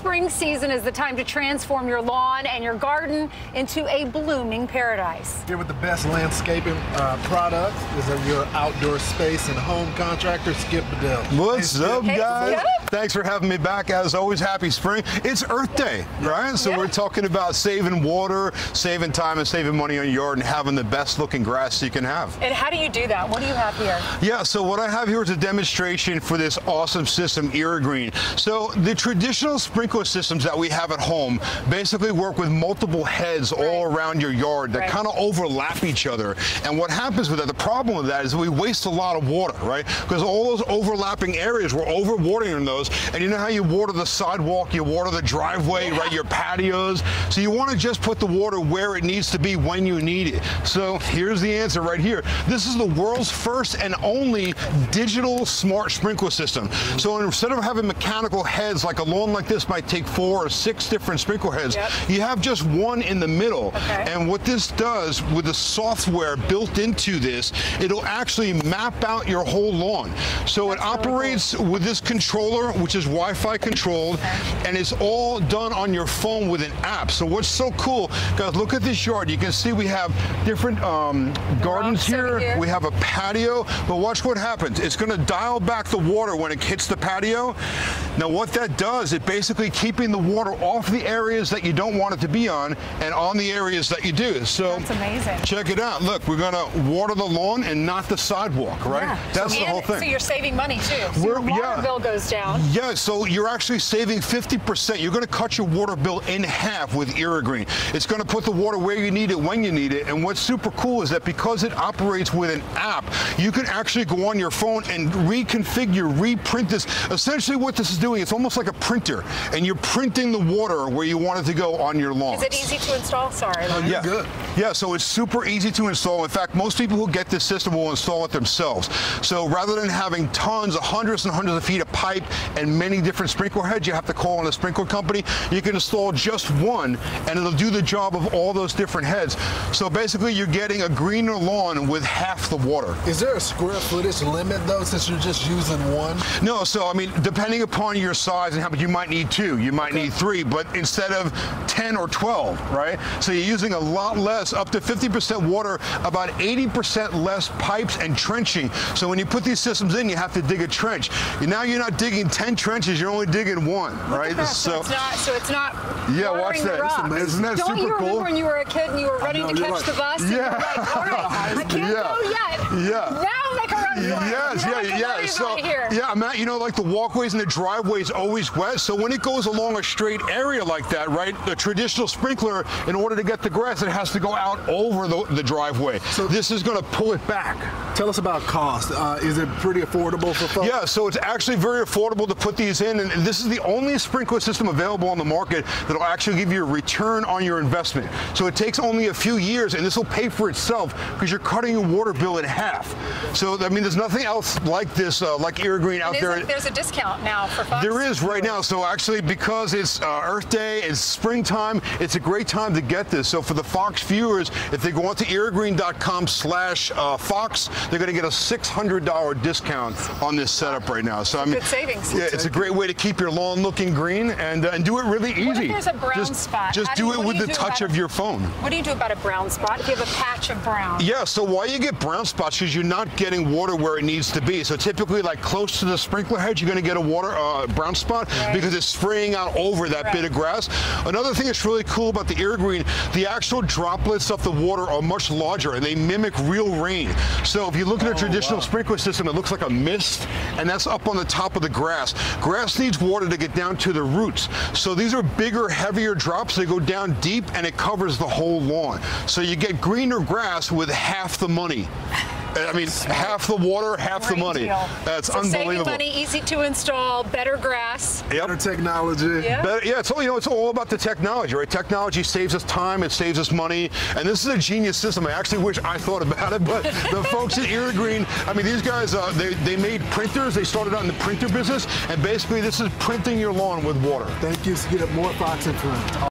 spring season is the time to transform your lawn and your garden into a blooming paradise. Here with the best landscaping products is your outdoor space and home contractor, Skip Bedell. What's up, guys? Skip. Thanks for having me back. As always, happy spring. It's Earth Day, right? So we're talking about saving water, saving time, and saving money on your yard and having the best looking grass you can have. And how do you do that? What do you have here? Yeah, so what I have here is a demonstration for this awesome system, Irrigreen. So the traditional sprinkler systems that we have at home basically work with multiple heads all around your yard that kind of overlap each other. And what happens with that, the problem with that is we waste a lot of water, right? Because all those overlapping areas, we're overwatering those. And you know how you water the sidewalk, you water the driveway, right? Your patios. So you want to just put the water where it needs to be when you need it. So here's the answer right here. This is the world's first and only digital smart sprinkler system. So instead of having mechanical heads, like a lawn like this might take 4 or 6 different sprinkler heads, you have just one in the middle. And what this does with the software built into this, it'll actually map out your whole lawn. So it operates with this controller, which is Wi-Fi controlled, and it's all done on your phone with an app. So what's so cool, guys, look at this yard. You can see we have different gardens here. We have a patio, but watch what happens. It's going to dial back the water when it hits the patio. Now what that does, it basically keeping the water off the areas that you don't want it to be on and on the areas that you do. So that's amazing. Check it out. Look, we're going to water the lawn and not the sidewalk, right? Yeah. That's the whole thing. So you're saving money too. So your water bill goes down. Yeah, so you're actually saving 50%. You're going to cut your water bill in half with Irrigreen. It's going to put the water where you need it, when you need it. And what's super cool is that because it operates with an app, you can actually go on your phone and reconfigure, reprint this. Essentially what this is doing, it's almost like a printer, and you're printing the water where you want it to go on your lawn. Is it easy to install? Sorry. Yeah. Good. Yeah, so it's super easy to install. In fact, most people who get this system will install it themselves. So rather than having tons, hundreds and hundreds of feet of pipe and many different sprinkler heads, you have to call on a sprinkler company. You can install just one, and it'll do the job of all those different heads. So basically, you're getting a greener lawn with half the water. Is there a square footage limit, though, since you're just using one? No, so I mean, depending upon your size and how much, you might need 2, you might need 3, but instead of 10 or 12, right? So you're using a lot less, up to 50% water, about 80% less pipes and trenching. So when you put these systems in, you have to dig a trench. Now you're not digging 10 trenches, you're only digging 1, right? So it's not yeah, watch that. Isn't that Don't super you remember cool? when you were a kid and you were ready to catch the bus? And you were like, all right, I can't go yet. Yeah. Now make a run for it. Yes, So, Matt, you know, like the walkways and the driveways always wet. So when it goes along a straight area like that, right, the traditional sprinkler, in order to get the grass, it has to go out over the driveway. So this is going to pull it back. Tell us about cost. Is it pretty affordable for folks? Yeah, so it's actually very affordable to put these in, and this is the only sprinkler system available on the market that'll actually give you a return on your investment. So it takes only a few years, and this will pay for itself because you're cutting your water bill in half. So, I mean, there's nothing else like this, like Irrigreen out there. There's a discount now for Fox. There is right now. So actually, because it's Earth Day, it's springtime, it's a great time to get this. So for the Fox viewers, if they go onto irrigreen.com/Fox, they're going to get a $600 discount on this setup right now. So I mean, good savings. Yeah, it's a great way to keep your lawn looking green and do it really easy. What if there's a brown spot? Just do it with the touch of your phone. What do you do about a brown spot if you have a patch of brown? Yeah, so why you get brown spots is you're not getting water where it needs to be. So typically, like close to the sprinkler head, you're going to get a brown spot because it's spraying out over that bit of grass. Another thing that's really cool about the Irrigreen, the actual droplets of the water are much larger and they mimic real rain. So if you look at a traditional sprinkler system, it looks like a mist, and that's up on the top of the grass. Grass needs water to get down to the roots. So these are bigger, heavier drops. They go down deep and it covers the whole lawn. So you get greener grass with half the money. I mean, half the water, half the money. That's unbelievable. Saving money, easy to install, better grass. Better technology. Yeah, it's all, it's all about the technology, right? Technology saves us time, it saves us money, and this is a genius system. I actually wish I thought about it, but the folks at Irrigreen, I mean, these guys, they made printers. They started out in the printer business, and basically this is printing your lawn with water. Thank you. So get more Fox in front.